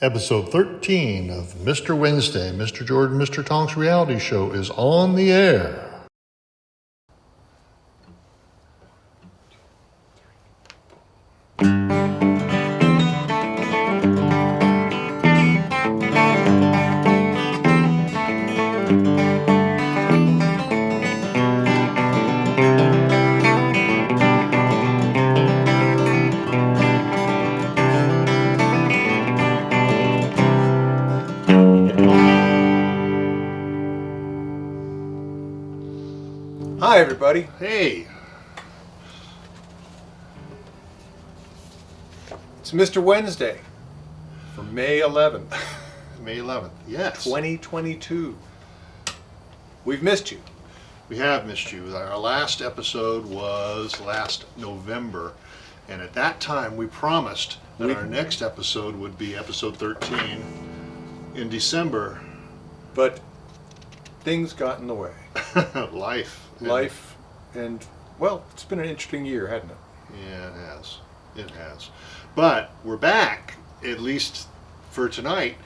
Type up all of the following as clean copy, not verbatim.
Episode 13 of Mr. Wednesday, Mr. Jordan, Mr. Tonks reality show is on the air. Hi, everybody. Hey, It's Mr. Wednesday for May 11th, May 11th. Yes. 2022. We've missed you. We have missed you. Our last episode was last November, and at that time we promised that our next episode would be episode 13 in December. But things got in the way. Life. And, well, it's been an interesting year, hasn't it? Yeah, it has. It has. But we're back, at least for tonight,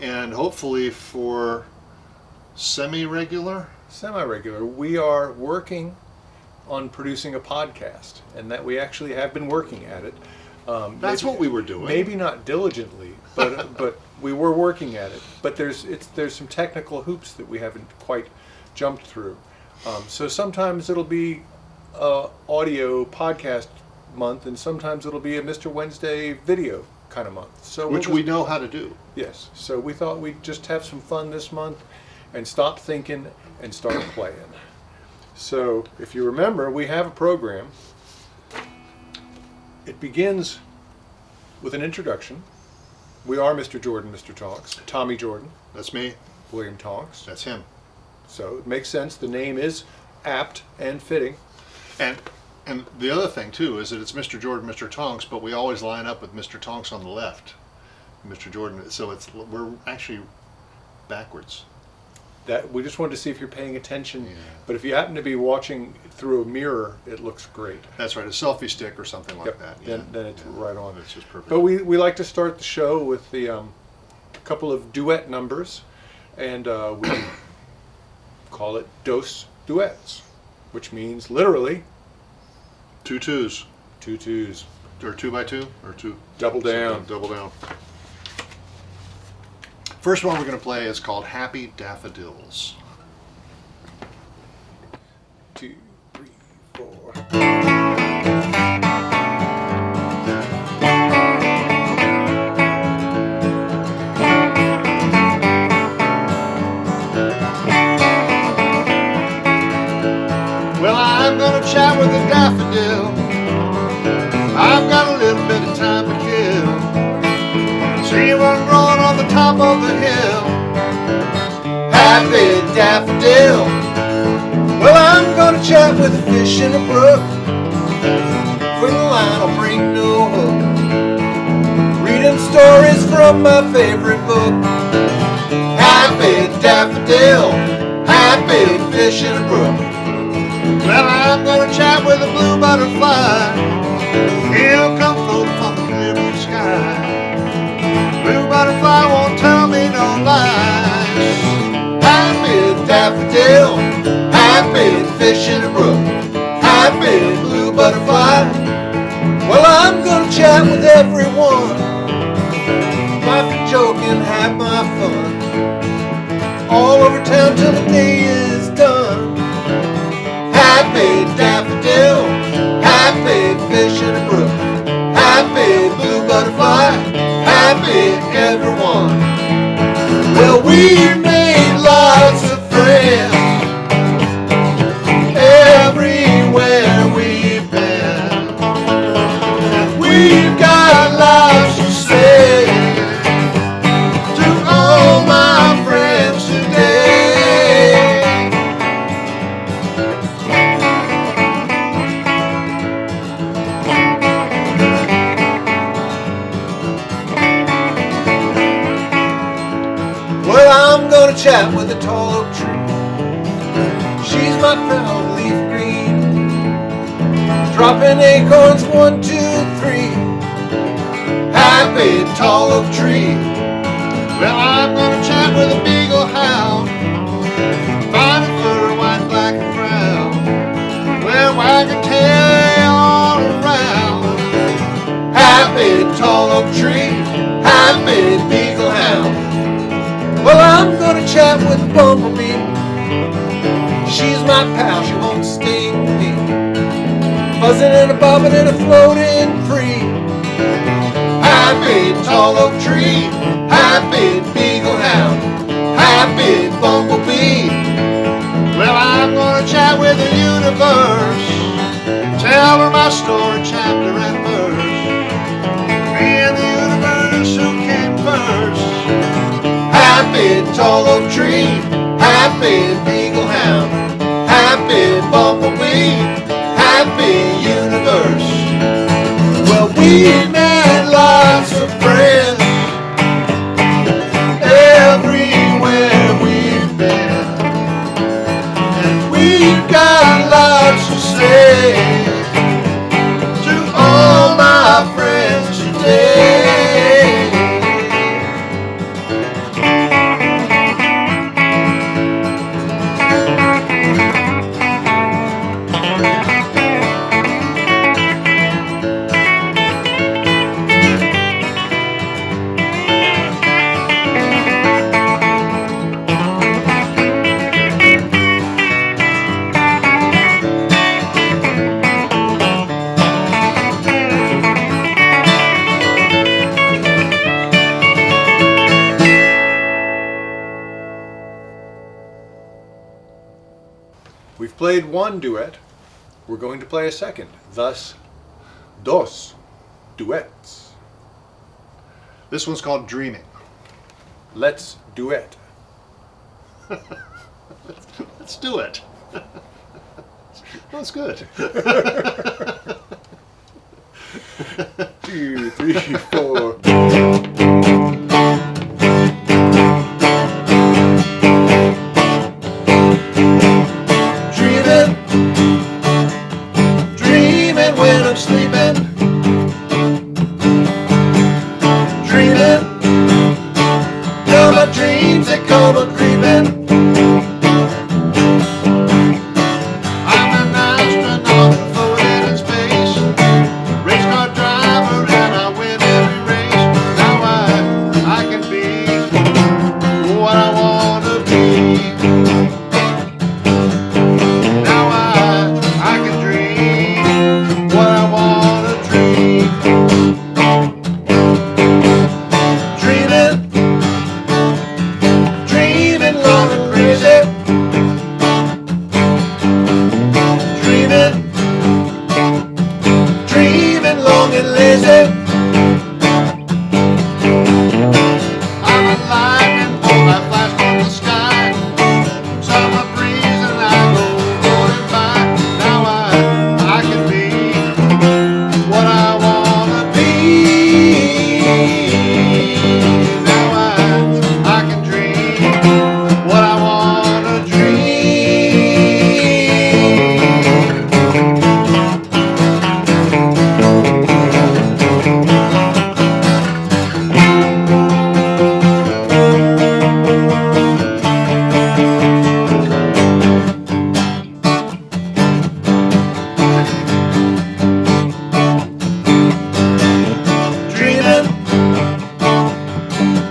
and hopefully for semi-regular. Semi-regular. We are working on producing a podcast, and that we actually have been working at it. That's what we were doing. Maybe not diligently, but we were working at it. But there's some technical hoops that we haven't quite jumped through. So sometimes it'll be audio podcast month, and sometimes it'll be a Mr. Wednesday video kind of month. So Which we know how to do. Yes. So we thought we'd just have some fun this month and stop thinking and start playing. So if you remember, we have a program. It begins with an introduction. We are Mr. Jordan, Mr. Tonks. Tommy Jordan. That's me. William Tonks. That's him. So it makes sense. The name is apt and fitting. And the other thing too is that it's Mr. Jordan, Mr. Tonks, but we always line up with Mr. Tonks on the left, Mr. Jordan. So we're actually backwards. That we just wanted to see if you're paying attention. Yeah. But if you happen to be watching through a mirror, it looks great. That's right, a selfie stick or something like Yep. that. Then it's right on. It's just perfect. But we like to start the show with the couple of duet numbers, and we call it Dos Duets, which means literally 2 twos. 2 twos. Or 2 by 2 or 2. Double down. Double down. First one we're going to play is called Happy Daffodils. 2, 3, 4. Well, I'm gonna chat with a daffodil. I've got a little bit of time to kill. See one growing on the top of the hill. Happy daffodil. Well, I'm gonna chat with a fish in a brook. When the line will bring no hook. Reading stories from my favorite book. Happy daffodil. Happy fish in a brook. Well, I'm gonna chat with a blue butterfly. He'll come floating from the clear blue sky. Blue butterfly won't tell me no lies. Happy daffodil, happy fish in a brook, happy blue butterfly. Well, I'm gonna chat with everyone, laughing, joking, have my fun, all over town till the day is done. Happy daffodil, happy fish in a brook, happy blue butterfly, happy everyone. Well, we made lots of friends everywhere we've been. And we've got lots to say to all my friends today. Chat with a tall oak tree. She's my proud leaf green, dropping acorns 1, 2, 3. Happy tall oak tree, Well, I'm gonna chat with a beagle hound, fine fur, white, black, and brown. Well, wagging tail all around. Happy tall oak tree, happy beagle hound. Well, I'm gonna chat with a bumblebee. She's my pal, she won't sting me. Buzzing and a bobbing and a floating free. Happy tall oak tree, happy beagle hound, happy bumblebee. Well, I'm gonna chat with the universe, tell her my story, chapter and verse. Me and the universe, who came first? Happy tall oak tree, happy beagle hound, happy bumblebee, happy universe. Well, we met lots of friends everywhere we've been, and we've got lots to say to all my friends today. We've played one duet. We're going to play a second. Thus, dos duets. This one's called Dreaming. Let's duet. Let's do it. That's good. 2, 3, 4. Dreaming when I'm sleeping. Dreaming. Now my dreams they come a creeping. I'm an astronaut floating in space, race car driver, and I win every race. Now I can be what I wanna be. Now I can dream what I wanna dream. Dreaming, dreaming long and crazy. Dreaming, dreaming long and lazy. I'm a lightning bolt, I flash from the sky. Summer breeze and I go rolling by. Now I can be what I wanna be. Now I can dream what I wanna dream. Dreaming,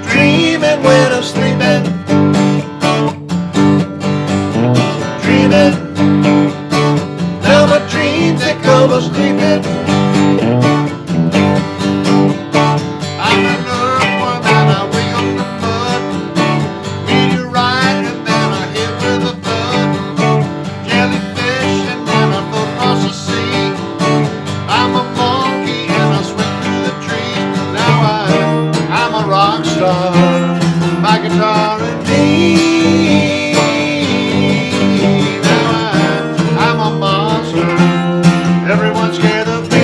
dreaming when I'm sleeping. Dreaming, now my dreams they come a creeping. I'm an earthworm and I wake up the mud. Meteorite and then I hit with a thud. Jellyfish and then I float across the sea. I'm a monkey and I swing through the trees. Now I'm a rock star, my guitar and me. Now I'm a monster, everyone's scared of me.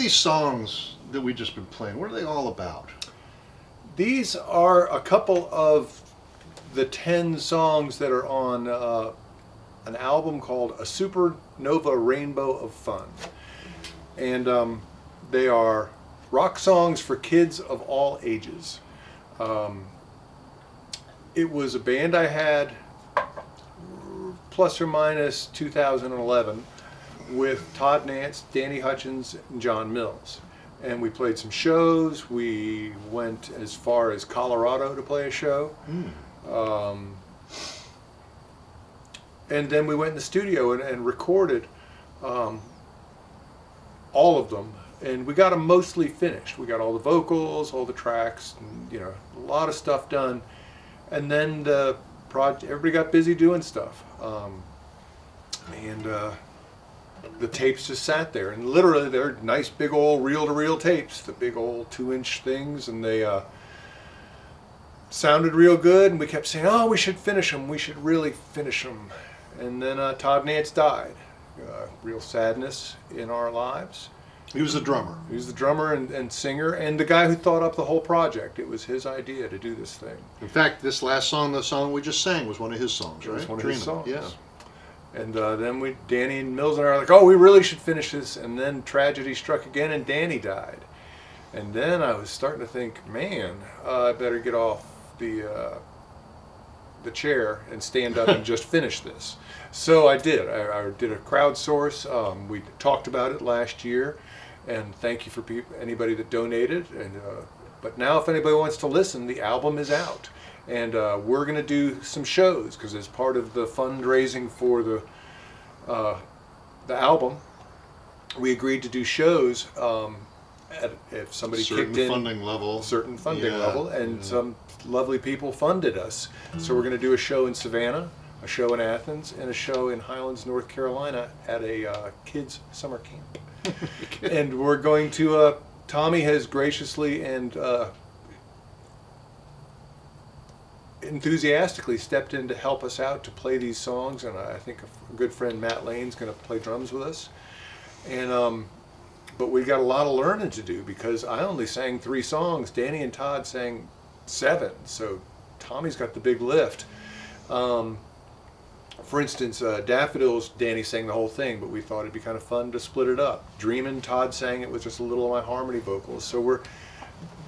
these songs that we've just been playing, what are they all about? These are a couple of the 10 songs that are on an album called A Supernova Rainbow of Fun. And they are rock songs for kids of all ages. It was a band I had plus or minus 2011 with Todd Nance, Danny Hutchins, and John Mills. And we played some shows. We went as far as Colorado to play a show. And then we went in the studio and recorded all of them. And we got them mostly finished. We got all the vocals, all the tracks, and, you know, a lot of stuff done. And then the project, everybody got busy doing stuff. The tapes just sat there. And literally, they're nice big old reel-to-reel tapes, the big old 2-inch things. And they sounded real good. And we kept saying, oh, we should finish them. We should really finish them. And then Todd Nance died. Real sadness in our lives. He was the drummer. He was the drummer and singer and the guy who thought up the whole project. It was his idea to do this thing. In fact, this last song, the song we just sang, was one of his songs, right? It was one of his songs. Yeah. And then Danny and Mills and I are like, oh, we really should finish this. And then tragedy struck again and Danny died. And then I was starting to think, man, I better get off the chair and stand up and just finish this. So I did. I did a crowdsource. We talked about it last year. And thank you for anybody that donated. And but now if anybody wants to listen, the album is out. And we're going to do some shows because as part of the fundraising for the album, we agreed to do shows if somebody kicked in funding level. Certain funding level, and some lovely people funded us. So we're going to do a show in Savannah, a show in Athens, and a show in Highlands, North Carolina at a kids' summer camp. And we're going to, Tommy has graciously and enthusiastically stepped in to help us out to play these songs, and I think a good friend Matt Lane's going to play drums with us. And but we got a lot of learning to do because I only sang 3 songs. Danny and Todd sang 7, so Tommy's got the big lift. For instance, Daffodils, Danny sang the whole thing, but we thought it'd be kind of fun to split it up. Dreamin', Todd sang it with just a little of my harmony vocals. So we're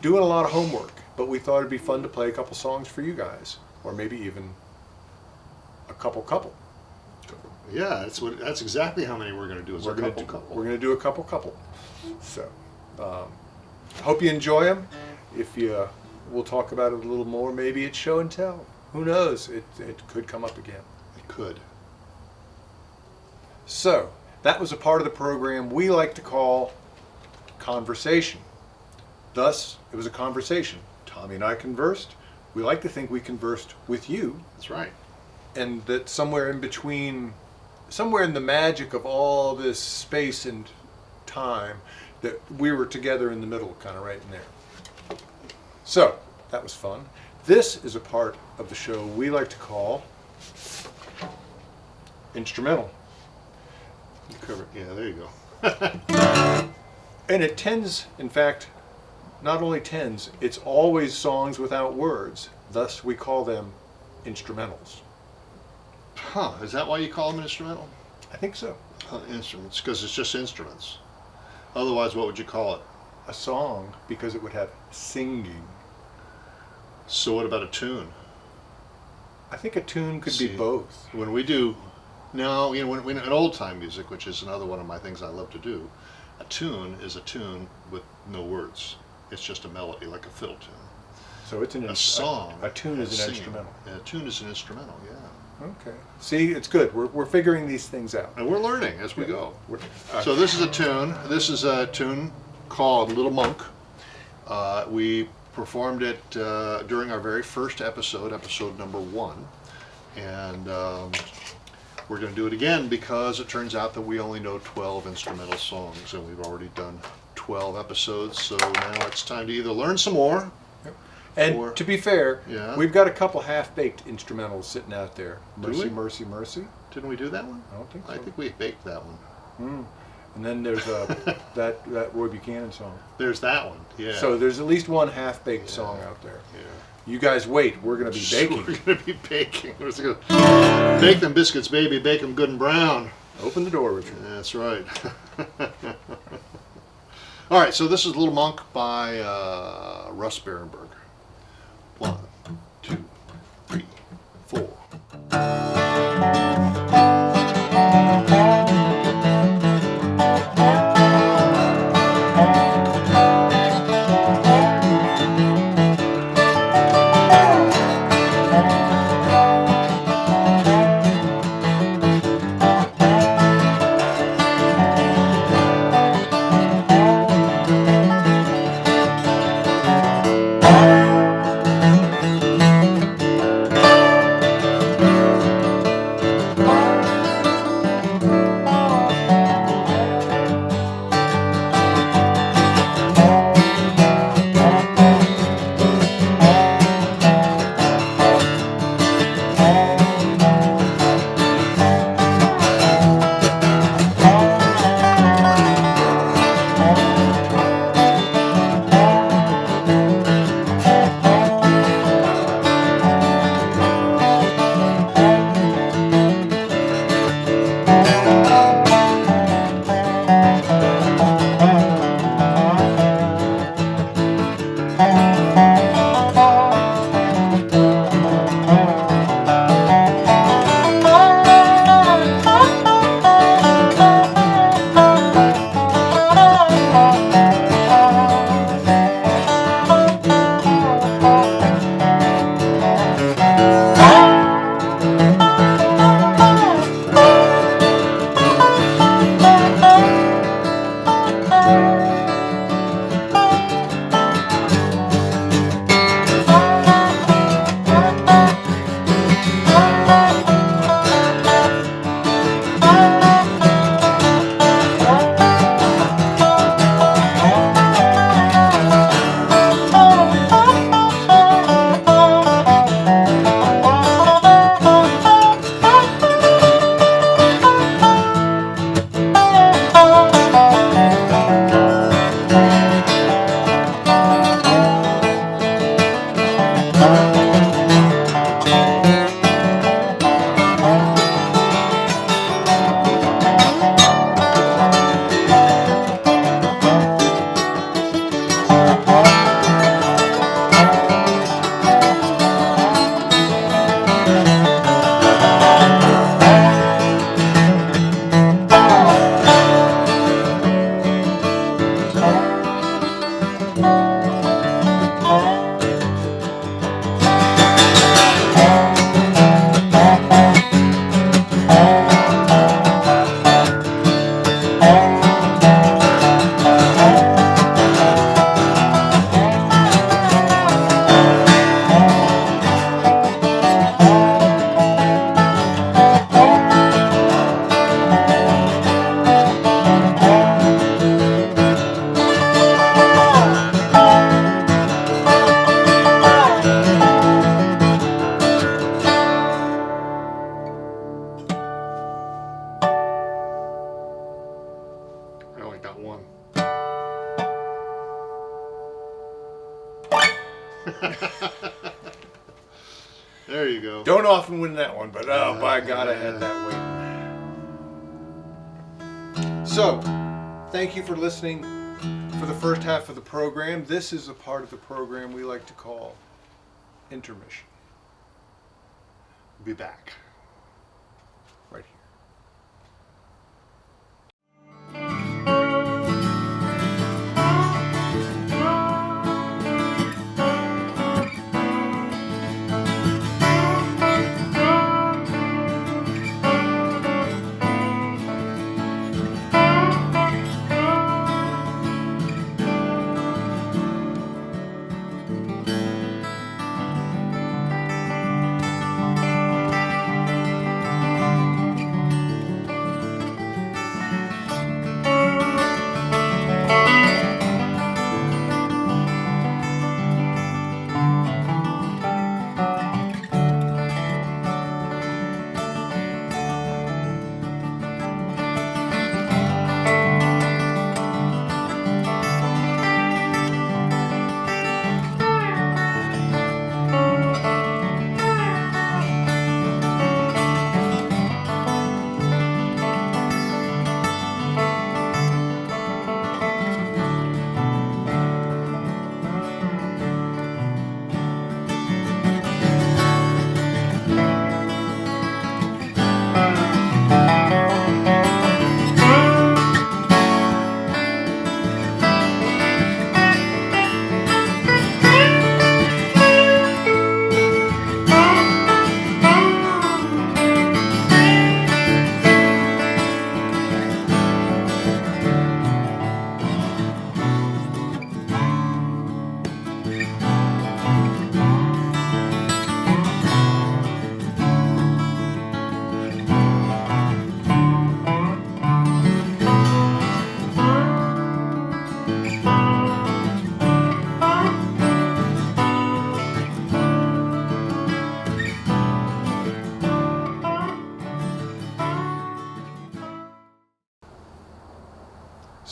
doing a lot of homework, but we thought it'd be fun to play a couple songs for you guys, or maybe even a couple. Yeah, that's exactly how many we're going to do. We're going to do a couple. So, hope you enjoy them. If you, we'll talk about it a little more. Maybe it's show and tell. Who knows? It could come up again. Could. So, that was a part of the program we like to call conversation. Thus, it was a conversation. Tommy and I conversed. We like to think we conversed with you. That's right. And that somewhere in between, somewhere in the magic of all this space and time, that we were together in the middle, kind of right in there. So, that was fun. This is a part of the show we like to call instrumental. Yeah, there you go. And it tends, in fact, not only tends, it's always songs without words. Thus, we call them instrumentals. Huh, is that why you call them an instrumental? I think so. Instruments, because it's just instruments. Otherwise, what would you call it? A song, because it would have singing. So what about a tune? I think a tune could be both. When we do, no, you know, when in old time music, which is another one of my things I love to do, a tune is a tune with no words. It's just a melody, like a fiddle tune. So it's a song. A tune is an instrumental. A tune is an instrumental, yeah. Okay. See, it's good. We're figuring these things out. And we're learning as we go. So this is a tune. This is a tune called Little Monk. We performed it during our very first episode number 1. And we're going to do it again because it turns out that we only know 12 instrumental songs, and we've already done 12 episodes. So now it's time to either learn some more. And to be fair, Yeah. we've got a couple half-baked instrumentals sitting out there. Do Mercy, we? Mercy, Mercy. Didn't we do that one? I don't think so. I think we baked that one. And then there's that Roy Buchanan song. There's that one. Yeah. So there's at least one half-baked song out there. Yeah. You guys wait. We're going to be baking. We're going to be baking. Bake them biscuits, baby. Bake them good and brown. Open the door, Richard. That's right. All right, so this is Little Monk by Russ Berenberg. 1, 2, 3, 4. There you go. Don't often win that one, but oh by God, I had that waiting. So, thank you for listening for the first half of the program. This is a part of the program we like to call Intermission. Be back. Right here.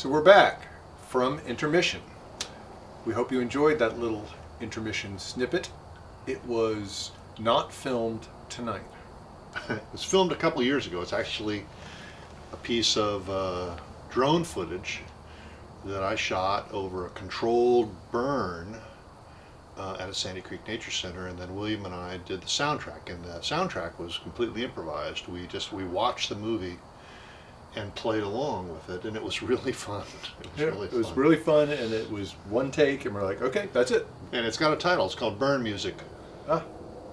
So we're back from intermission. We hope you enjoyed that little intermission snippet. It was not filmed tonight. It was filmed a couple years ago. It's actually a piece of drone footage that I shot over a controlled burn at a Sandy Creek Nature Center, and then William and I did the soundtrack, and the soundtrack was completely improvised. We watched the movie and played along with it, and it was really fun. It was really fun, and it was one take, and we're like, okay, that's it. And it's got a title. It's called Burn Music. Ah,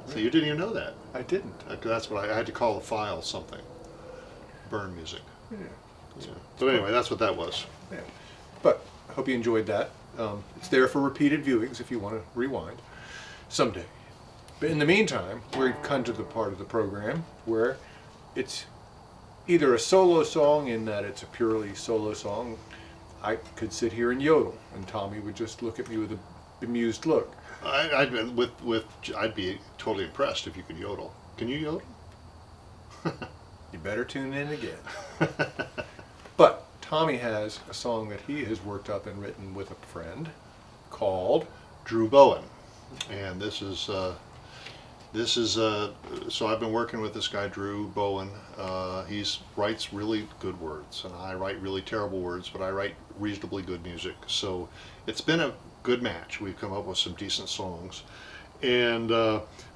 So you didn't even know that. I didn't. That's what I had to call the file something. Burn Music. Yeah. Yeah. So anyway, that's what that was. Yeah. But I hope you enjoyed that. It's there for repeated viewings if you want to rewind someday. But in the meantime, we've come to the part of the program where it's either a solo song in that it's a purely solo song. I could sit here and yodel, and Tommy would just look at me with a bemused look. I'd be totally impressed if you could yodel. Can you yodel? You better tune in again. But Tommy has a song that he has worked up and written with a friend called Drew Bowen, and this is so I've been working with this guy Drew Bowen. He writes really good words, and I write really terrible words, but I write reasonably good music. So it's been a good match. We've come up with some decent songs, and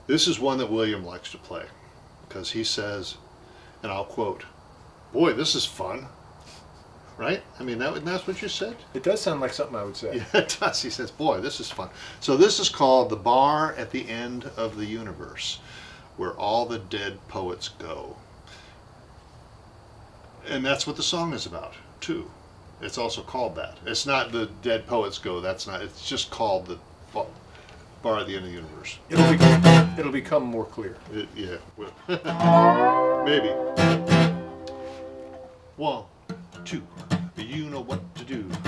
this is one that William likes to play because he says, and I'll quote, "Boy, this is fun." Right? I mean, that's what you said? It does sound like something I would say. Yeah, it does. He says, boy, this is fun. So this is called The Bar at the End of the Universe, where all the dead poets go. And that's what the song is about, too. It's also called that. It's not the dead poets go. That's not. It's just called the Bar at the End of the Universe. It'll become more clear. Yeah. Maybe. 1, 2. You know what to do. There's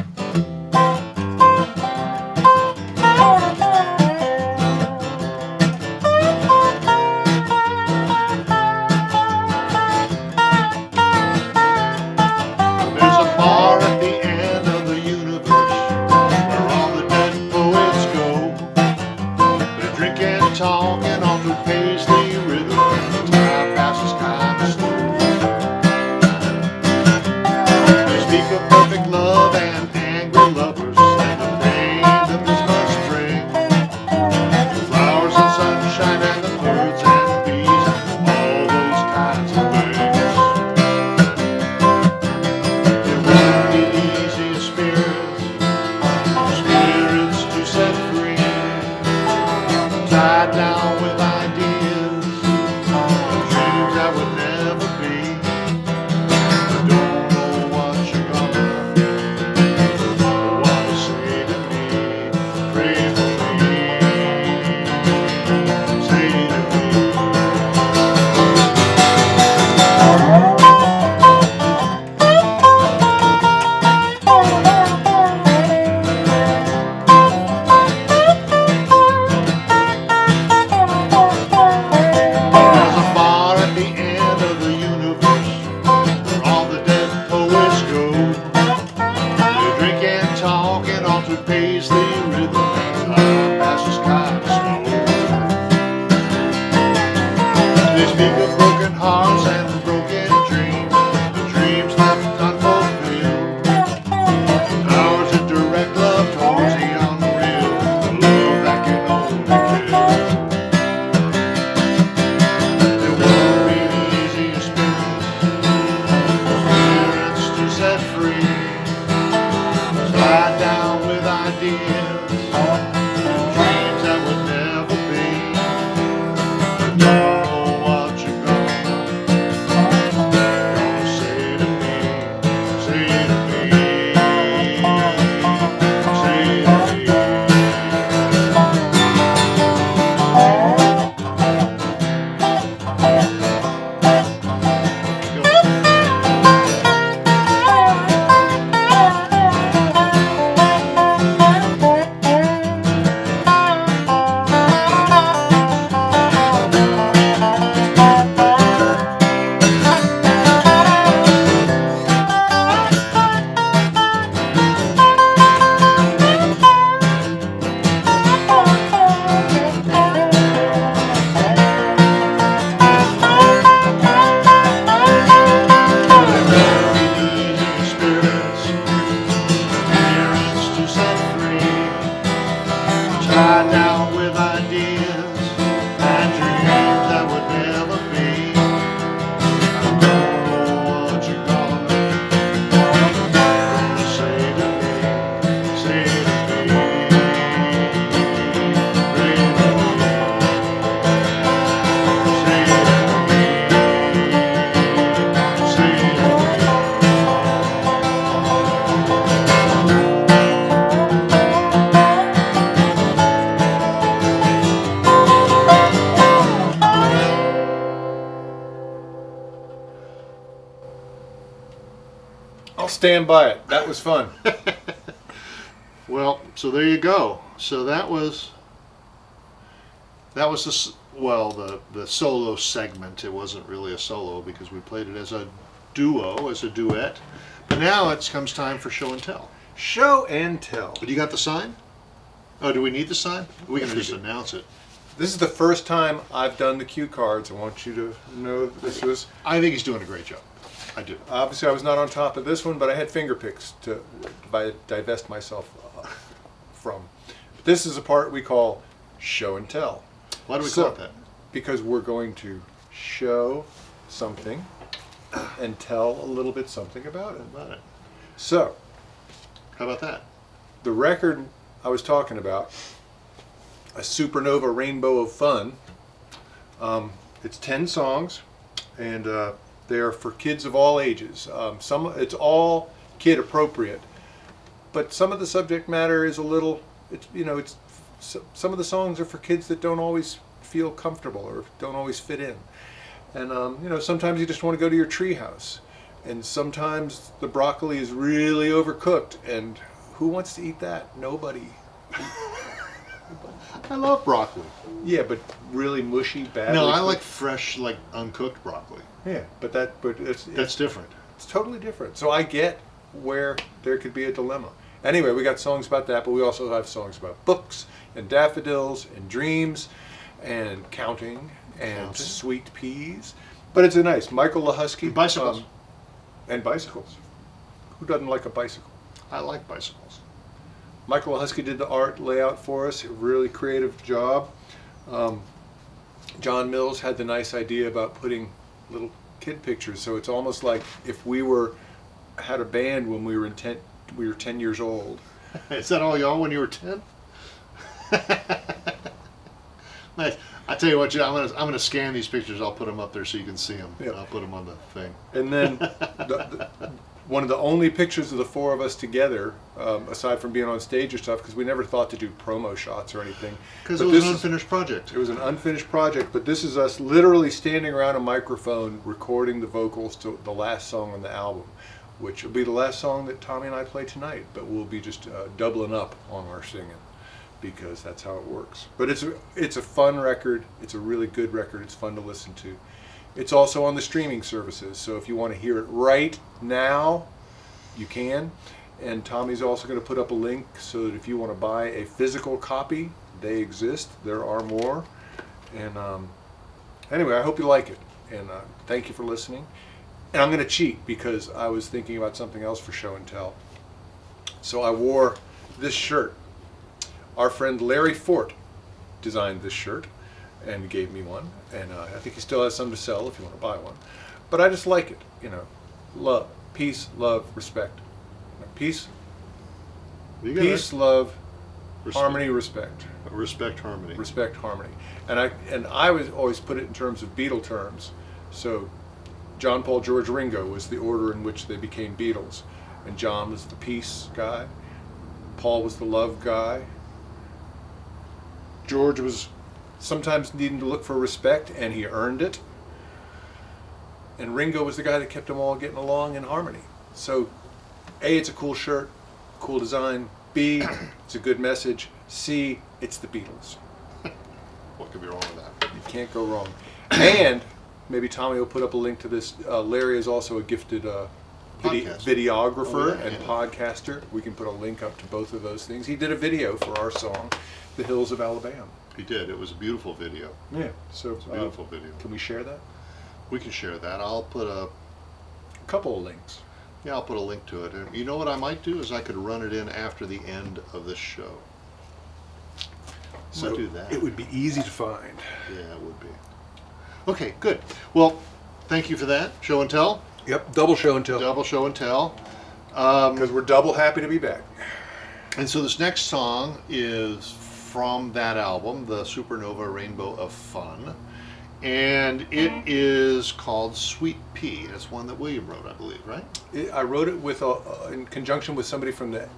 a bar at the end of the universe where all the dead poets go. They drink and talk and all to Paisley River. Time passes kind of slow. Speak of perfect love and angry lovers and the pain that this must bring. The flowers and sunshine and the birds and bees and all those kinds of things. It won't be easy as spirits to set free, tied down with ideas, dreams that would never be. stand by it. That was fun. Well, so there you go. So that was the solo segment. It wasn't really a solo because we played it as a duo, as a duet. But now it comes time for show and tell. Show and tell. But you got the sign? Oh, do we need the sign? We can just announce it. This is the first time I've done the cue cards. I want you to know that this was... I think he's doing a great job. I do. Obviously, I was not on top of this one, but I had finger picks to divest myself from. This is a part we call show and tell. Why do we call it that? Because we're going to show something and tell a little bit something about it. How about it? So, How about that? the record I was talking about, a Supernova Rainbow of Fun, it's 10 songs, and they are for kids of all ages. It's all kid appropriate, but some of the subject matter is a little. Some of the songs are for kids that don't always feel comfortable or don't always fit in, and sometimes you just want to go to your treehouse, and sometimes the broccoli is really overcooked, and who wants to eat that? Nobody. I love broccoli. Yeah, but really mushy, bad. No, I like fresh, like uncooked broccoli. Yeah, but That's different. It's totally different. So I get where there could be a dilemma. Anyway, we got songs about that, but we also have songs about books and daffodils and dreams and counting and sweet peas. But it's a nice Michael Lahusky. Bicycles. And bicycles. Who doesn't like a bicycle? I like bicycles. Michael Lahusky did the art layout for us. A really creative job. John Mills had the nice idea about putting little kid pictures. So it's almost like if we had a band when we were 10 years old. Is that all y'all when you were 10? Nice. I tell you what, I'm gonna scan these pictures. I'll put them up there so you can see them. Yep. I'll put them on the thing. And then one of the only pictures of the four of us together, aside from being on stage or stuff, because we never thought to do promo shots or anything. Because it was an unfinished project. It was an unfinished project, but this is us literally standing around a microphone recording the vocals to the last song on the album, which will be the last song that Tommy and I play tonight, but we'll be just doubling up on our singing because that's how it works. But it's a fun record. It's a really good record. It's fun to listen to. It's also on the streaming services, so if you want to hear it right now, you can. And Tommy's also going to put up a link so that if you want to buy a physical copy, they exist. There are more. And anyway, I hope you like it. And thank you for listening. And I'm going to cheat because I was thinking about something else for show and tell. So I wore this shirt. Our friend Larry Fort designed this shirt and gave me one. And I think he still has some to sell if you want to buy one. But I just like it, Love, peace, love, respect. Peace, love, harmony, respect. Respect, harmony. Respect, harmony. And I always put it in terms of Beatle terms. So John, Paul, George, Ringo was the order in which they became Beatles. And John was the peace guy. Paul was the love guy. George was sometimes needing to look for respect, and he earned it. And Ringo was the guy that kept them all getting along in harmony. So, A, it's a cool shirt, cool design. B, it's a good message. C, it's the Beatles. What could be wrong with that? You can't go wrong. And maybe Tommy will put up a link to this. Larry is also a gifted videographer and podcaster. We can put a link up to both of those things. He did a video for our song, The Hills of Alabama. He did. It was a beautiful video. Yeah, so It's a beautiful video. Can we share that? We can share that. I'll put a couple of links. Yeah, I'll put a link to it. And you know what I might do is I could run it in after the end of this show. So do that. It would be easy to find. Yeah, it would be. Okay, good. Well, thank you for that. Show and tell. Yep, double show and tell. Double show and tell. Because we're double happy to be back. And so this next song is from that album, the Supernova Rainbow of Fun. And it is called Sweet Pea. It's one that William wrote, I believe, right? I wrote it with in conjunction with somebody from the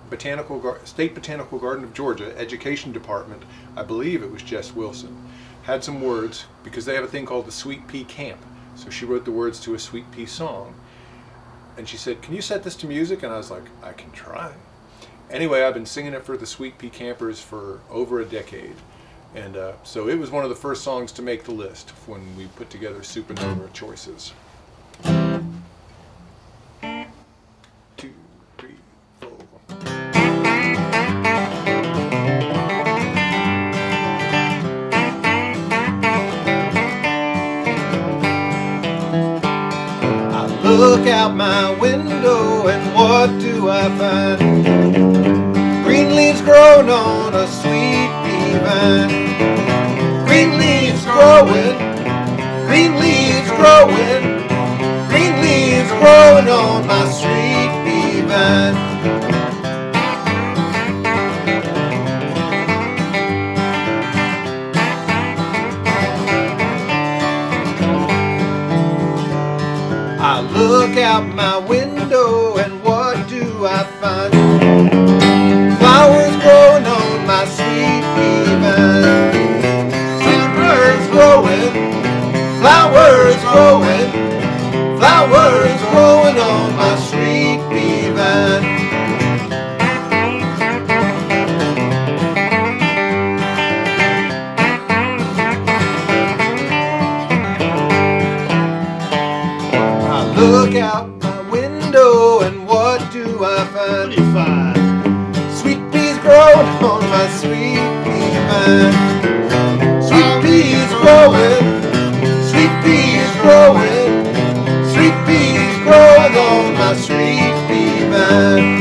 State Botanical Garden of Georgia Education Department. I believe it was Jess Wilson. Had some words because they have a thing called the Sweet Pea Camp. So she wrote the words to a Sweet Pea song. and she said, "Can you set this to music?" And I was like, "I can try." Anyway, I've been singing it for the Sweet Pea Campers for over a decade. And so it was one of the first songs to make the list when we put together Supernova choices. 2, 3, 4. I look out my window and what do I find? Green leaves growing on a sweet pea vine. Green leaves growing, green leaves growing, green leaves growing on my sweet pea vine. I look out my window and what do I find? Flowers growing on my sweet pea vine. Flowers growing, flowers growing, flowers growing on my sweet pea vine. I look out my window and what do I find? What do you find? Sweet peas growing on my sweet pea vine. Sweet peas growing, sweet peas growing, sweet peas growing on my sweet pea vine.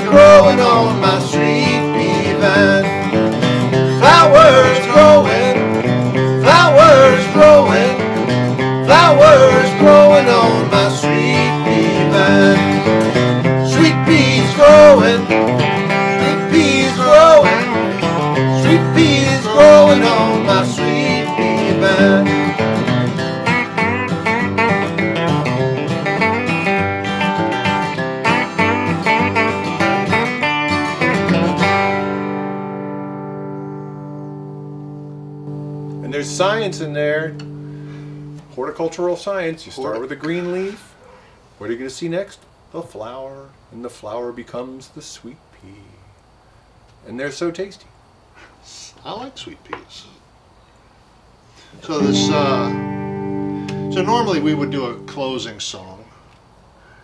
Growing on my sweet pea vine. Flowers growing, flowers growing, flowers growing on my sweet pea vine. Sweet peas growing, sweet peas growing, sweet peas growing on my sweet pea vine. And there's science in there. Horticultural science. You start with a green leaf. What are you going to see next? The flower. And the flower becomes the sweet pea. And they're so tasty. I like sweet peas. So this, so normally we would do a closing song.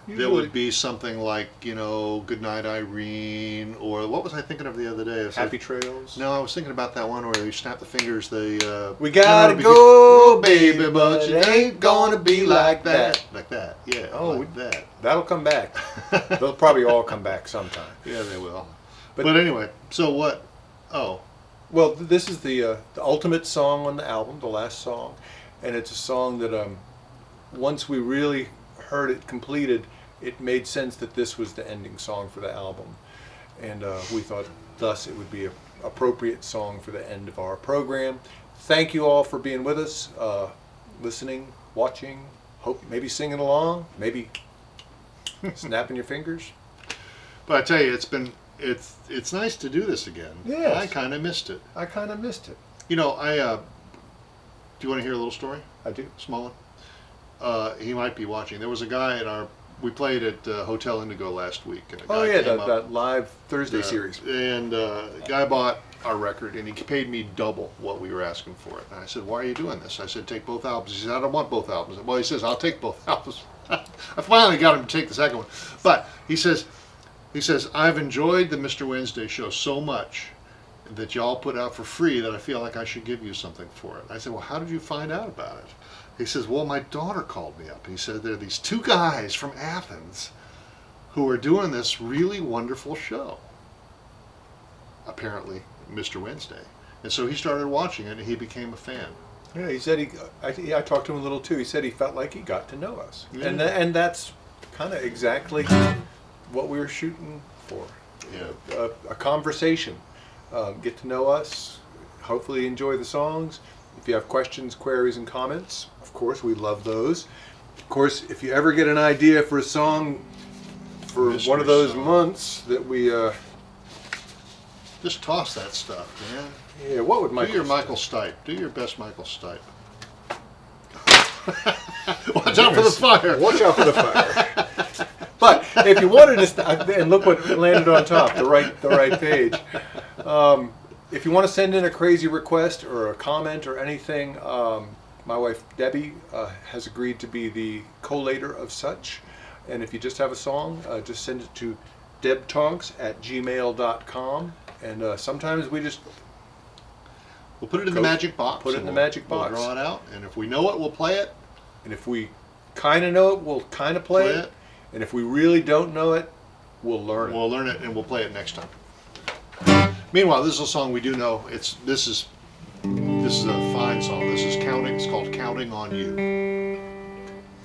That would be something like, you know, Goodnight Irene, or what was I thinking of the other day? Happy Trails. No, I was thinking about that one where you snap the fingers. We gotta go, baby, but it ain't gonna be like that. Like that, yeah. Oh, like that. That'll come back. They'll probably all come back sometime. Yeah, they will. But anyway, so what? Oh, well, this is the ultimate song on the album, the last song, and it's a song that once we really heard it completed, it made sense that this was the ending song for the album, and we thought thus it would be an appropriate song for the end of our program. Thank you all for being with us, listening, watching, hope maybe singing along, maybe snapping your fingers. but I tell you, it's nice to do this again. Yes. I kind of missed it. I kind of missed it. You know, do you want to hear a little story? I do. Small one. He might be watching. There was a guy we played at Hotel Indigo last week. And a Oh guy yeah, came up, that live Thursday series. And the guy bought our record, and he paid me double what we were asking for it. And I said, "Why are you doing this?" I said, "Take both albums." He said, "I don't want both albums." Well, he says, "I'll take both albums." I finally got him to take the second one. But he says, "I've enjoyed the Mr. Wednesday show so much that y'all put out for free that I feel like I should give you something for it." I said, "Well, how did you find out about it?" He says, "Well, my daughter called me up." He said, "There are these two guys from Athens who are doing this really wonderful show." Apparently, Mr. Wednesday. And so he started watching it, and he became a fan. Yeah, he said I talked to him a little too. He said he felt like he got to know us, Yeah. and that's kind of exactly what we were shooting for. a conversation. Get to know us. Hopefully enjoy the songs. If you have questions, queries, and comments, of course, we love those. Of course, if you ever get an idea for a song for Mystery one of those song. months that we... Just toss that stuff, man. yeah, what would Michael... Do your Michael Stipe. Do your best Michael Stipe. Watch out for the fire. Watch out for the fire. But if you wanted to, and look what landed on top, the right page. If you want to send in a crazy request or a comment or anything, my wife Debbie has agreed to be the collator of such. And if you just have a song, just send it to debtonks@gmail.com. And sometimes we just We'll put it in the magic box. Put it in the and magic box. We'll draw it out, and if we know it, we'll play it. And if we kind of know it, we'll kind of play it. And if we really don't know it, we'll learn it. We'll learn it, and we'll play it next time. Meanwhile, this is a song we do know. This is a fine song. This is counting. It's called "Counting on You."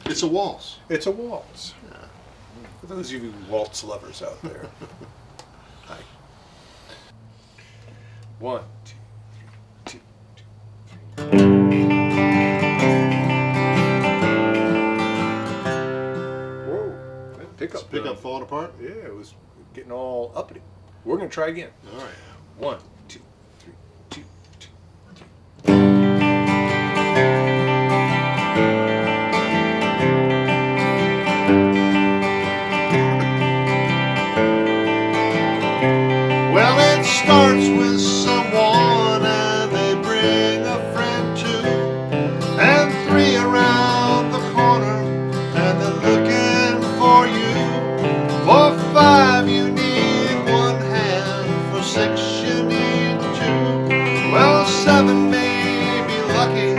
It's a waltz. It's a waltz. Yeah. For those of you waltz lovers out there. Hi. 1, 2, 3, 2. Whoa, that pickup. Pickup falling apart. Yeah, it was getting all uppity. We're gonna try again. All right. 1, 2, 3, 2, 2. Well, it starts with someone and they bring a friend too, and 3 around the corner and they're looking for you. For 5 you need 1 hand, for 6 you need 2. Well, 7 may be lucky,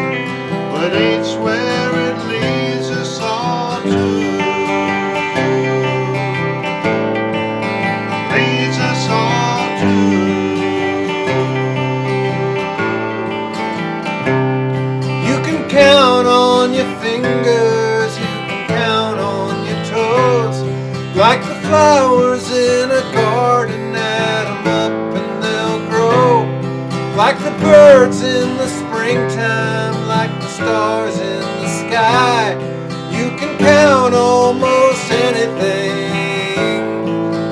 but 8's where it leads us all to. Leads us all to. You can count on your fingers, you can count on your toes, like the flowers in a garden, add 'em up and they'll grow, like the birds in the springtime, like the stars in the sky. You can count almost anything,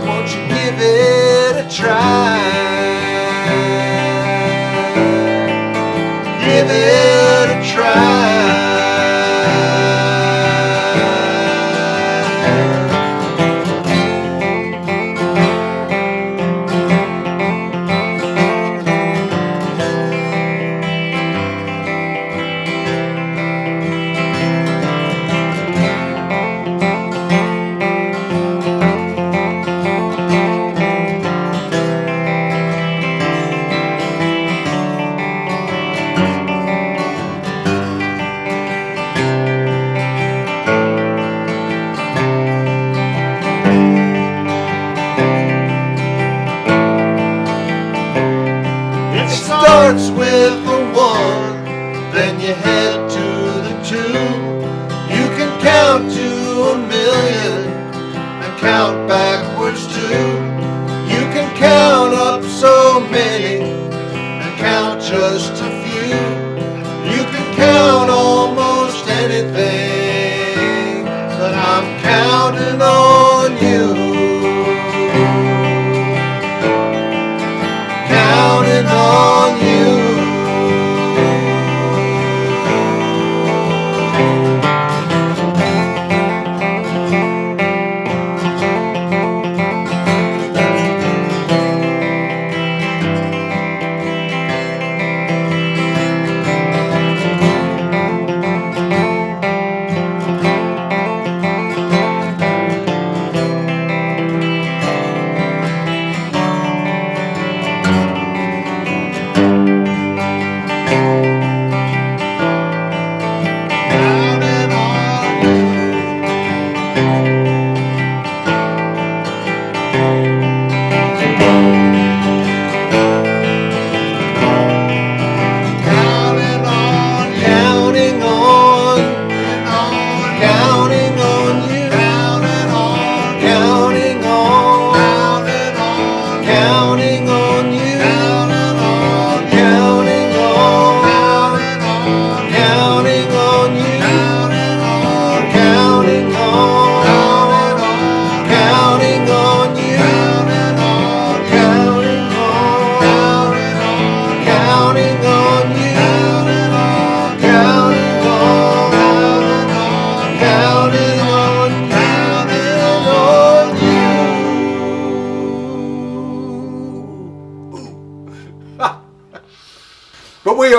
won't you give it a try? Give it a try. It starts with the 1, then you head to the 2. You can count to 1,000,000 and count backwards too. You can count up so many and count just a few. You can count almost anything, but I'm counting on you. Counting on you.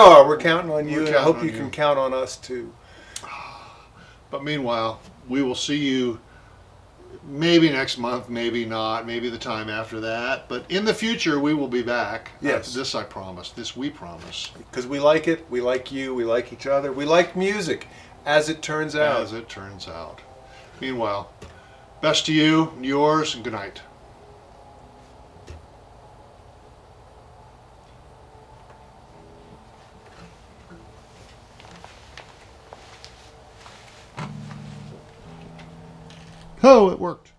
are. We're counting on you, We're and I hope counting you on can you. count on us too. But meanwhile, we will see you maybe next month, maybe not, maybe the time after that. But in the future, we will be back. Yes. This I promise. This we promise. Because we like it, we like you, we like each other, we like music, as it turns out. As it turns out. Meanwhile, best to you, yours, and good night. Oh, it worked.